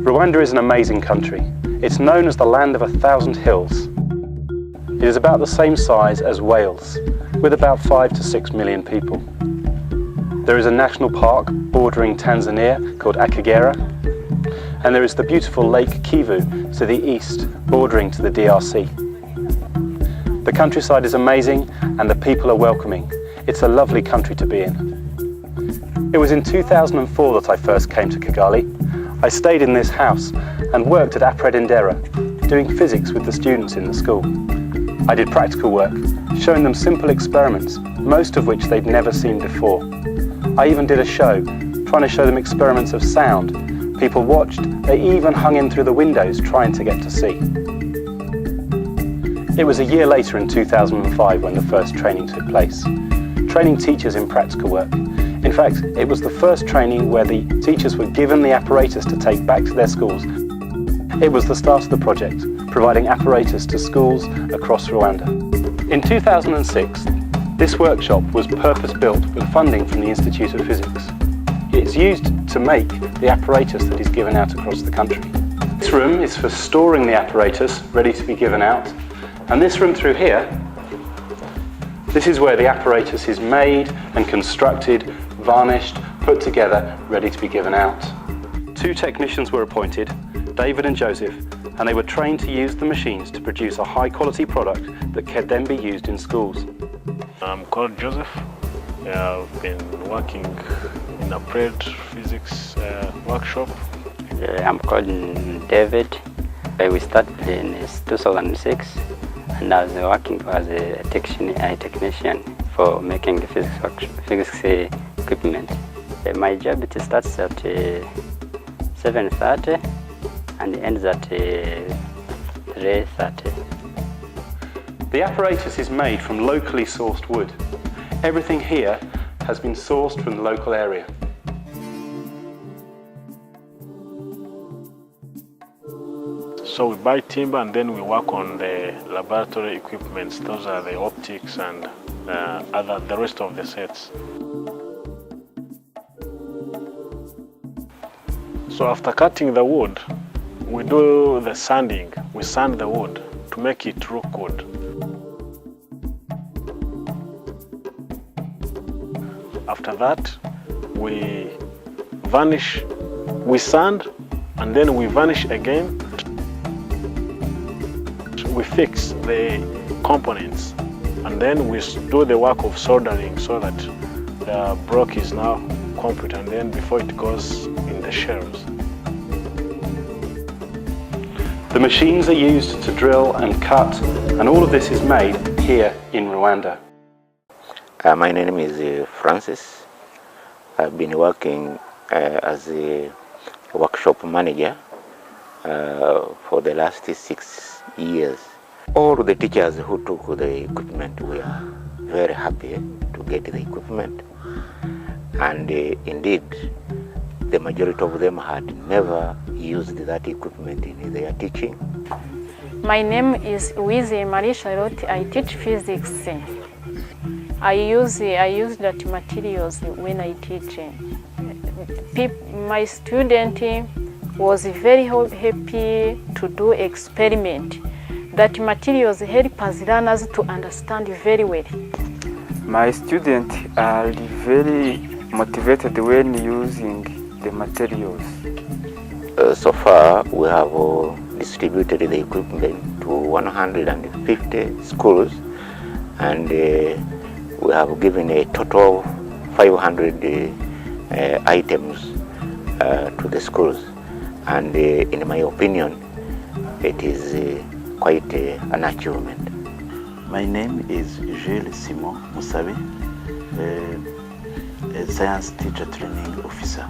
Rwanda is an amazing country. It's known as the land of 1,000 hills. It is about the same size as Wales, with about 5 to 6 million people. There is a national park bordering Tanzania called Akagera, and there is the beautiful Lake Kivu to the east, bordering to the DRC. The countryside is amazing and the people are welcoming. It's a lovely country to be in. It was in 2004 that I first came to Kigali. I stayed in this house and worked at RIchardson, doing physics with the students in the school. I did practical work, showing them simple experiments, most of which they'd never seen before. I even did a show, trying to show them experiments of sound. People watched, they even hung in through the windows trying to get to see. It was a year later in 2005 when the first training took place, training teachers in practical work. In fact, it was the first training where the teachers were given the apparatus to take back to their schools. It was the start of the project, providing apparatus to schools across Rwanda. In 2006, this workshop was purpose-built with funding from the Institute of Physics. It is used to make the apparatus that is given out across the country. This room is for storing the apparatus ready to be given out, and this room through here, this is where the apparatus is made and constructed, varnished, put together, ready to be given out. 2 technicians were appointed, David and Joseph, and they were trained to use the machines to produce a high-quality product that can then be used in schools. I'm called Joseph. I've been working in a applied physics workshop. I'm called David. We started in 2006, and I was working as a technician for making the physics equipment. My job starts at 7:30 and ends at 3:30. The apparatus is made from locally sourced wood. Everything here has been sourced from the local area. So we buy timber and then we work on the laboratory equipments. Those are the optics and the rest of the sets. So after cutting the wood, we do the sanding. We sand the wood to make it look good. After that, we varnish, we sand, and then we varnish again. We fix the components, and then we do the work of soldering so that the block is now complete, and then before it goes in the shelves. The machines are used to drill and cut, and all of this is made here in Rwanda. My name is Francis. I've been working as a workshop manager for the last 6 years. All the teachers who took the equipment were very happy to get the equipment, and indeed the majority of them had never used that equipment in their teaching. My name is Charlotte. I teach physics. I use that materials when I teach. My student was very happy to do experiment. That materials help us learners to understand very well. My students are very motivated when using the materials. So far, we have distributed the equipment to 150 schools, and we have given a total of 500 items to the schools. And in my opinion, it is quite an achievement. My name is Jules Simon Musabe, a science teacher training officer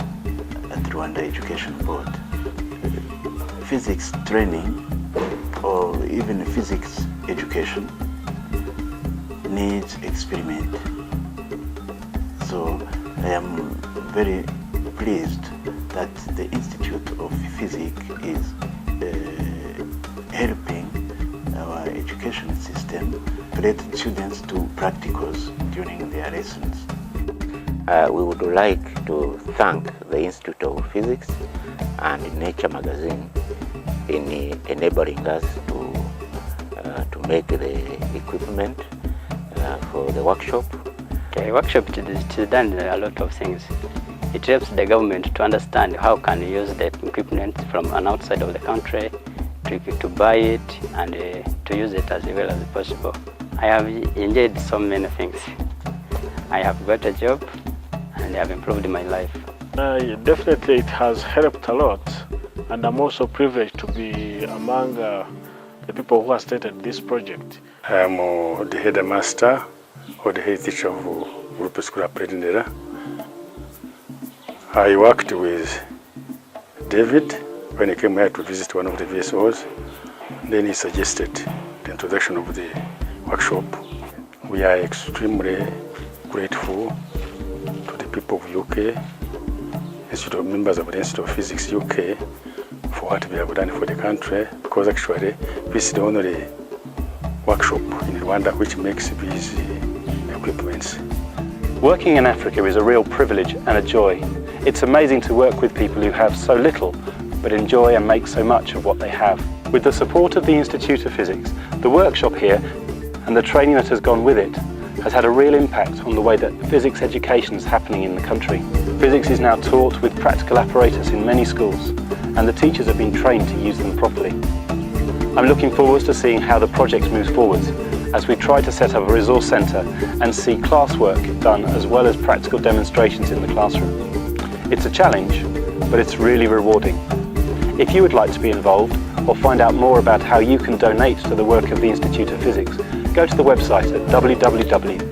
at Rwanda Education Board. Physics training, or even physics education, needs experiment. So I am very pleased that the Institute of Physics is helping our education system to let students do practicals during their lessons. We would like to thank the Institute of Physics and Nature magazine in enabling us to make the equipment for the workshop. Okay, workshop is done a lot of things. It helps the government to understand how can you use the equipment from an outside of the country to buy it and to use it as well as possible. I have enjoyed so many things. I have got a job and I have improved my life. Definitely it has helped a lot, and I'm also privileged to be among the people who have started this project. I am the headmaster or the head teacher of Group School of Predindera. I worked with David when he came here to visit one of the VSOs. Then he suggested the introduction of the workshop. We are extremely grateful to the people of UK, members of the Institute of Physics UK, for what we have done for the country, because actually this is the only workshop in Rwanda which makes these equipments. Working in Africa is a real privilege and a joy. It's amazing to work with people who have so little but enjoy and make so much of what they have. With the support of the Institute of Physics, the workshop here and the training that has gone with it has had a real impact on the way that physics education is happening in the country. Physics is now taught with practical apparatus in many schools, and the teachers have been trained to use them properly. I'm looking forward to seeing how the project moves forwards as we try to set up a resource centre and see classwork done as well as practical demonstrations in the classroom. It's a challenge, but it's really rewarding. If you would like to be involved or find out more about how you can donate to the work of the Institute of Physics, go to the website at www.iop.org.